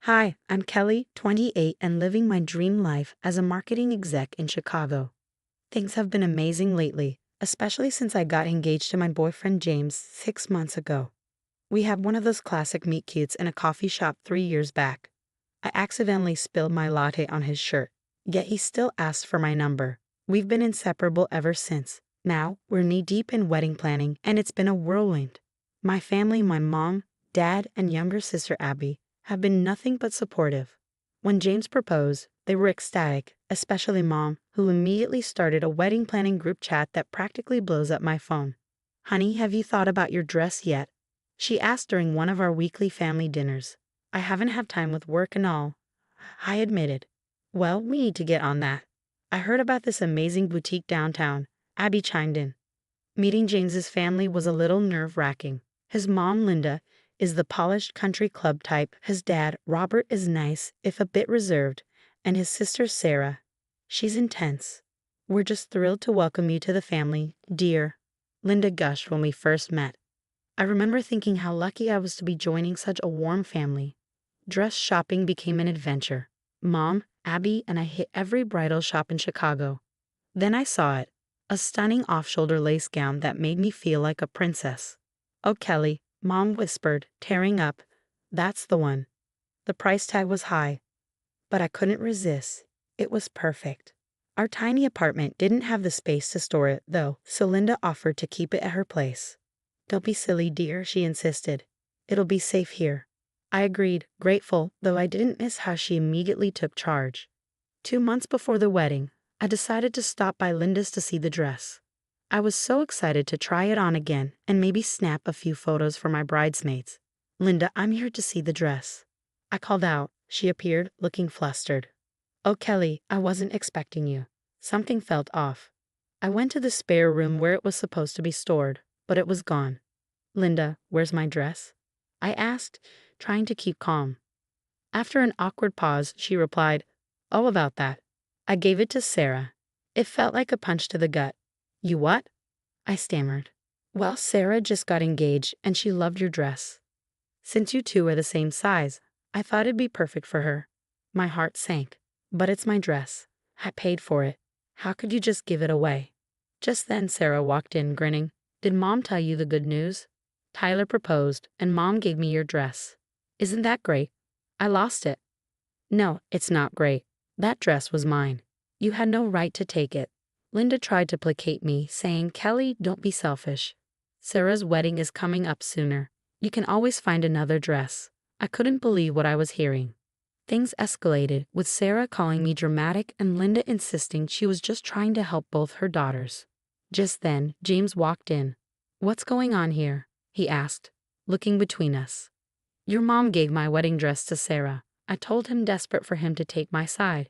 Hi, I'm Kelly, 28, and living my dream life as a marketing exec in Chicago. Things have been amazing lately, especially since I got engaged to my boyfriend James 6 months ago. We had one of those classic meet cutes in a coffee shop 3 years back. I accidentally spilled my latte on his shirt, yet he still asked for my number. We've been inseparable ever since. Now, we're knee-deep in wedding planning, and it's been a whirlwind. My family, my mom, dad, and younger sister Abby, have been nothing but supportive. When James proposed, they were ecstatic, especially Mom, who immediately started a wedding planning group chat that practically blows up my phone. "Honey, have you thought about your dress yet?" she asked during one of our weekly family dinners. "I haven't had time with work and all," I admitted. "Well, we need to get on that. I heard about this amazing boutique downtown," Abby chimed in. Meeting James's family was a little nerve-wracking. His mom, Linda, is the polished country club type. His dad, Robert, is nice, if a bit reserved, and his sister, Sarah, she's intense. "We're just thrilled to welcome you to the family, dear," Linda gushed when we first met. I remember thinking how lucky I was to be joining such a warm family. Dress shopping became an adventure. Mom, Abby, and I hit every bridal shop in Chicago. Then I saw it, a stunning off-shoulder lace gown that made me feel like a princess. "Oh, Kelly," Mom whispered, tearing up, "that's the one." The price tag was high, but I couldn't resist. It was perfect. Our tiny apartment didn't have the space to store it, though, so Linda offered to keep it at her place. "Don't be silly, dear," she insisted. "It'll be safe here." I agreed, grateful, though I didn't miss how she immediately took charge. 2 months before the wedding, I decided to stop by Linda's to see the dress. I was so excited to try it on again and maybe snap a few photos for my bridesmaids. "Linda, I'm here to see the dress," I called out. She appeared, looking flustered. "Oh, Kelly, I wasn't expecting you." Something felt off. I went to the spare room where it was supposed to be stored, but it was gone. "Linda, where's my dress?" I asked, trying to keep calm. After an awkward pause, she replied, "Oh, about that. I gave it to Sarah." It felt like a punch to the gut. "You what?" I stammered. "Well, Sarah just got engaged and she loved your dress. Since you two are the same size, I thought it'd be perfect for her." My heart sank. "But it's my dress. I paid for it. How could you just give it away?" Just then Sarah walked in, grinning. "Did Mom tell you the good news? Tyler proposed, and Mom gave me your dress. Isn't that great?" I lost it. "No, it's not great. That dress was mine. You had no right to take it." Linda tried to placate me, saying, "Kelly, don't be selfish. Sarah's wedding is coming up sooner. You can always find another dress." I couldn't believe what I was hearing. Things escalated, with Sarah calling me dramatic and Linda insisting she was just trying to help both her daughters. Just then, James walked in. "What's going on here?" he asked, looking between us. "Your mom gave my wedding dress to Sarah," I told him, desperate for him to take my side.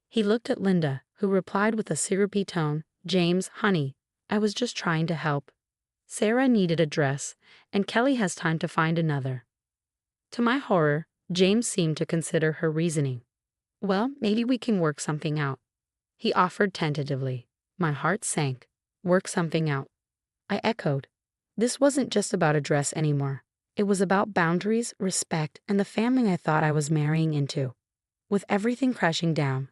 He looked at Linda, who replied with a syrupy tone, "James, honey, I was just trying to help. Sarah needed a dress, and Kelly has time to find another." To my horror, James seemed to consider her reasoning. "Well, maybe we can work something out," he offered tentatively. My heart sank. Work something out. I echoed. This wasn't just about a dress anymore. It was about boundaries, respect, and the family I thought I was marrying into. With everything crashing down,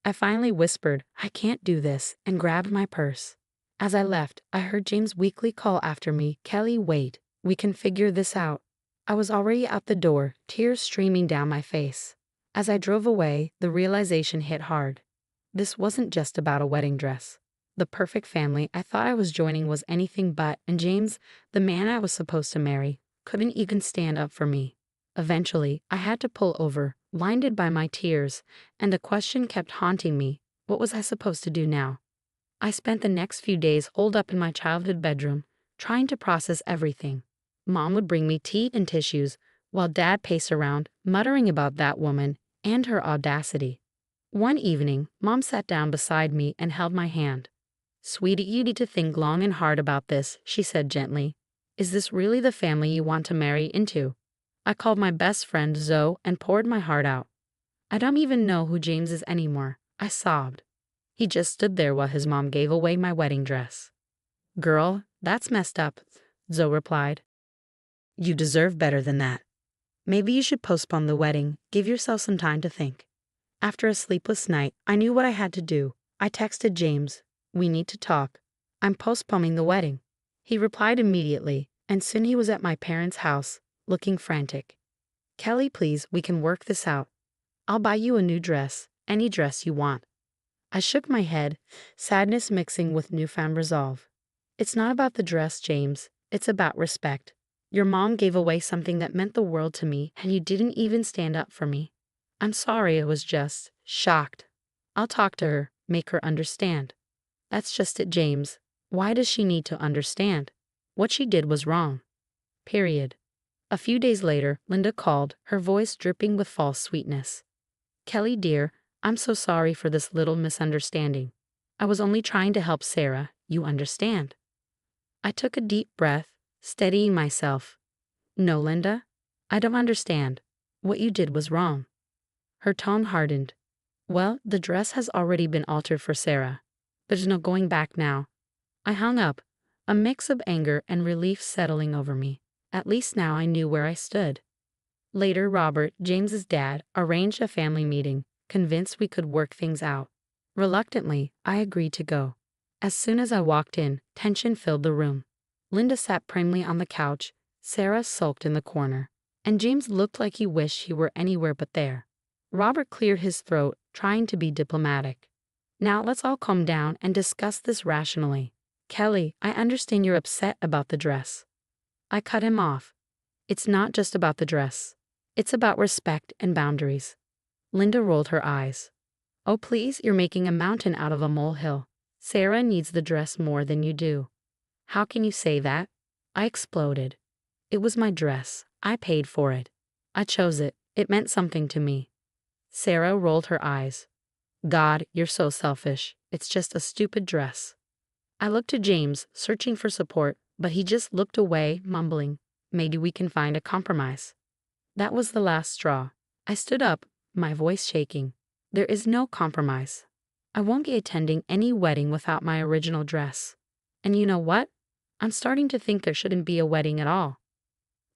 I finally whispered, "I can't do this," and grabbed my purse. As I left, I heard James weakly call after me, "Kelly, wait. We can figure this out." I was already out the door, tears streaming down my face. As I drove away, the realization hit hard. This wasn't just about a wedding dress. The perfect family I thought I was joining was anything but, and James, the man I was supposed to marry, couldn't even stand up for me. Eventually, I had to pull over, blinded by my tears, and a question kept haunting me. What was I supposed to do now? I spent the next few days holed up in my childhood bedroom, trying to process everything. Mom would bring me tea and tissues, while Dad paced around, muttering about that woman and her audacity. One evening, Mom sat down beside me and held my hand. "Sweetie, you need to think long and hard about this," she said gently. "Is this really the family you want to marry into?" I called my best friend Zoe and poured my heart out. "I don't even know who James is anymore," I sobbed. "He just stood there while his mom gave away my wedding dress." "Girl, that's messed up," Zoe replied. "You deserve better than that." Maybe you should postpone the wedding. Give yourself some time to think. After a sleepless night, I knew what I had to do. I texted James. We need to talk. I'm postponing the wedding. He replied immediately, and soon he was at my parents' house, looking frantic. Kelly, please, we can work this out. I'll buy you a new dress, any dress you want. I shook my head, sadness mixing with newfound resolve. It's not about the dress, James. It's about respect. Your mom gave away something that meant the world to me, and you didn't even stand up for me. I'm sorry, I was just shocked. I'll talk to her, make her understand. That's just it, James. Why does she need to understand? What she did was wrong. Period. A few days later, Linda called, her voice dripping with false sweetness. Kelly, dear, I'm so sorry for this little misunderstanding. I was only trying to help Sarah, you understand. I took a deep breath, steadying myself. No, Linda, I don't understand. What you did was wrong. Her tone hardened. Well, the dress has already been altered for Sarah. There's no going back now. I hung up, a mix of anger and relief settling over me. At least now I knew where I stood. Later, Robert, James's dad, arranged a family meeting, convinced we could work things out. Reluctantly, I agreed to go. As soon as I walked in, tension filled the room. Linda sat primly on the couch, Sarah sulked in the corner, and James looked like he wished he were anywhere but there. Robert cleared his throat, trying to be diplomatic. Now let's all calm down and discuss this rationally. Kelly, I understand you're upset about the dress. I cut him off. It's not just about the dress. It's about respect and boundaries. Linda rolled her eyes. Oh, please, you're making a mountain out of a molehill. Sarah needs the dress more than you do. How can you say that? I exploded. It was my dress. I paid for it. I chose it. It meant something to me. Sarah rolled her eyes. God, you're so selfish. It's just a stupid dress. I looked to James, searching for support, but he just looked away, mumbling, maybe we can find a compromise. That was the last straw. I stood up, my voice shaking. There is no compromise. I won't be attending any wedding without my original dress. And you know what? I'm starting to think there shouldn't be a wedding at all.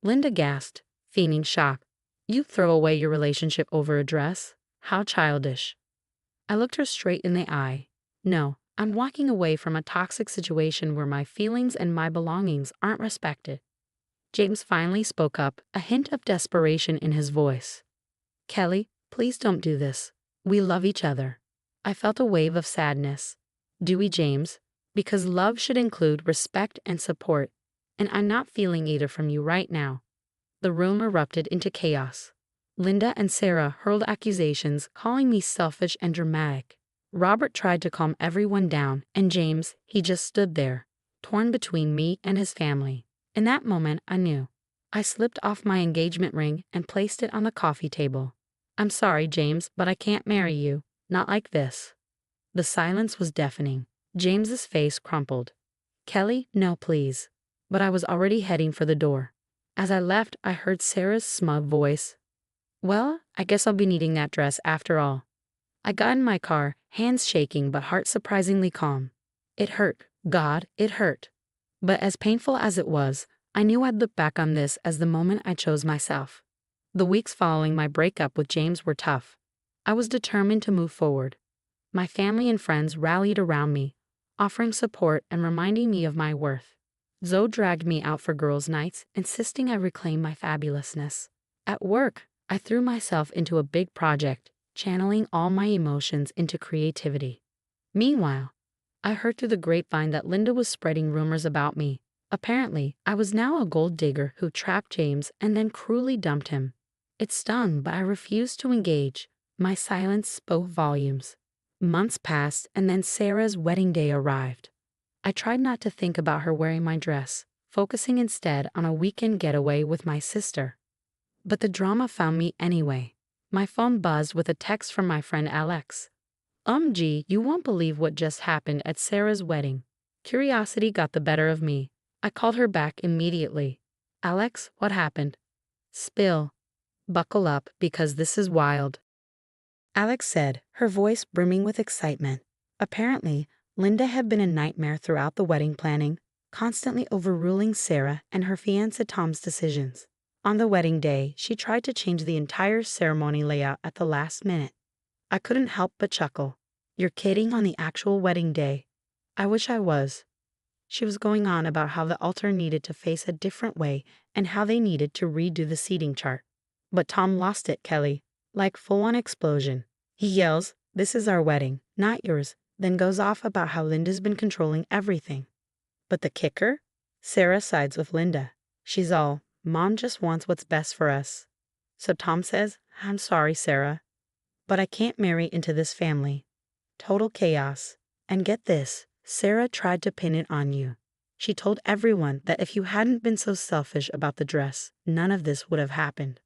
Linda gasped, feigning shock. You throw away your relationship over a dress? How childish. I looked her straight in the eye. No, I'm walking away from a toxic situation where my feelings and my belongings aren't respected. James finally spoke up, a hint of desperation in his voice. Kelly, please don't do this. We love each other. I felt a wave of sadness. Do we, James? Because love should include respect and support, and I'm not feeling either from you right now. The room erupted into chaos. Linda and Sarah hurled accusations, calling me selfish and dramatic. Robert tried to calm everyone down, and James, he just stood there, torn between me and his family. In that moment, I knew. I slipped off my engagement ring and placed it on the coffee table. I'm sorry, James, but I can't marry you. Not like this. The silence was deafening. James's face crumpled. Kelly, no, please. But I was already heading for the door. As I left, I heard Sarah's smug voice. Well, I guess I'll be needing that dress after all. I got in my car, hands shaking but heart surprisingly calm. It hurt. God, it hurt. But as painful as it was, I knew I'd look back on this as the moment I chose myself. The weeks following my breakup with James were tough. I was determined to move forward. My family and friends rallied around me, offering support and reminding me of my worth. Zoe dragged me out for girls' nights, insisting I reclaim my fabulousness. At work, I threw myself into a big project, channeling all my emotions into creativity. Meanwhile, I heard through the grapevine that Linda was spreading rumors about me. Apparently, I was now a gold digger who trapped James and then cruelly dumped him. It stung, but I refused to engage. My silence spoke volumes. Months passed, and then Sarah's wedding day arrived. I tried not to think about her wearing my dress, focusing instead on a weekend getaway with my sister. But the drama found me anyway. My phone buzzed with a text from my friend Alex. Gee, you won't believe what just happened at Sarah's wedding. Curiosity got the better of me. I called her back immediately. Alex, what happened? Spill. Buckle up, because this is wild. Alex said, her voice brimming with excitement. Apparently, Linda had been a nightmare throughout the wedding planning, constantly overruling Sarah and her fiancé Tom's decisions. On the wedding day, she tried to change the entire ceremony layout at the last minute. I couldn't help but chuckle. You're kidding on the actual wedding day. I wish I was. She was going on about how the altar needed to face a different way and how they needed to redo the seating chart. But Tom lost it, Kelly. Like full-on explosion. He yells, "This is our wedding, not yours," then goes off about how Linda's been controlling everything. But the kicker? Sarah sides with Linda. She's all, "Mom just wants what's best for us." So Tom says, "I'm sorry, Sarah, but I can't marry into this family." Total chaos. And get this, Sarah tried to pin it on you. She told everyone that if you hadn't been so selfish about the dress, none of this would have happened.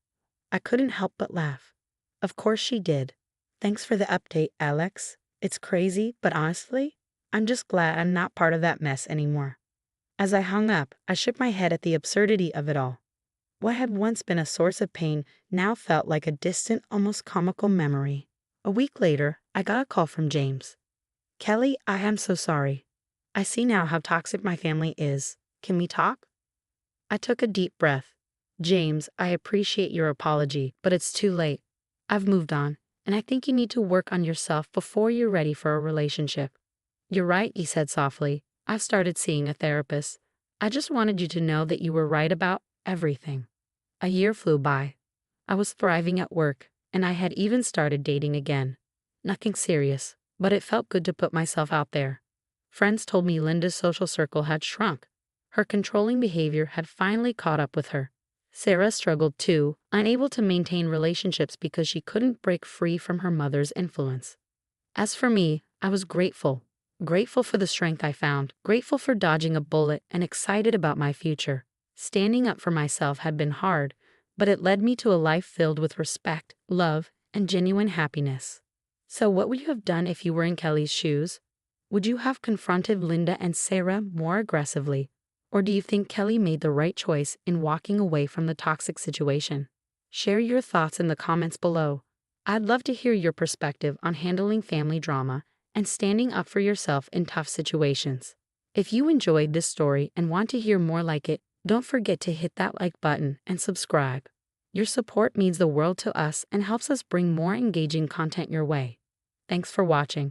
I couldn't help but laugh. Of course she did. Thanks for the update, Alex. It's crazy, but honestly, I'm just glad I'm not part of that mess anymore. As I hung up, I shook my head at the absurdity of it all. What had once been a source of pain now felt like a distant, almost comical memory. A week later, I got a call from James. "Kelly, I am so sorry. I see now how toxic my family is. Can we talk?" I took a deep breath. "James, I appreciate your apology, but it's too late. I've moved on, and I think you need to work on yourself before you're ready for a relationship." "You're right," he said softly. "I've started seeing a therapist. I just wanted you to know that you were right about everything." A year flew by. I was thriving at work, and I had even started dating again. Nothing serious, but it felt good to put myself out there. Friends told me Linda's social circle had shrunk. Her controlling behavior had finally caught up with her. Sarah struggled too, unable to maintain relationships because she couldn't break free from her mother's influence. As for me, I was grateful. Grateful for the strength I found, grateful for dodging a bullet, and excited about my future. Standing up for myself had been hard, but it led me to a life filled with respect, love, and genuine happiness. So what would you have done if you were in Kelly's shoes? Would you have confronted Linda and Sarah more aggressively? Or do you think Kelly made the right choice in walking away from the toxic situation? Share your thoughts in the comments below. I'd love to hear your perspective on handling family drama and standing up for yourself in tough situations. If you enjoyed this story and want to hear more like it, don't forget to hit that like button and subscribe. Your support means the world to us and helps us bring more engaging content your way. Thanks for watching.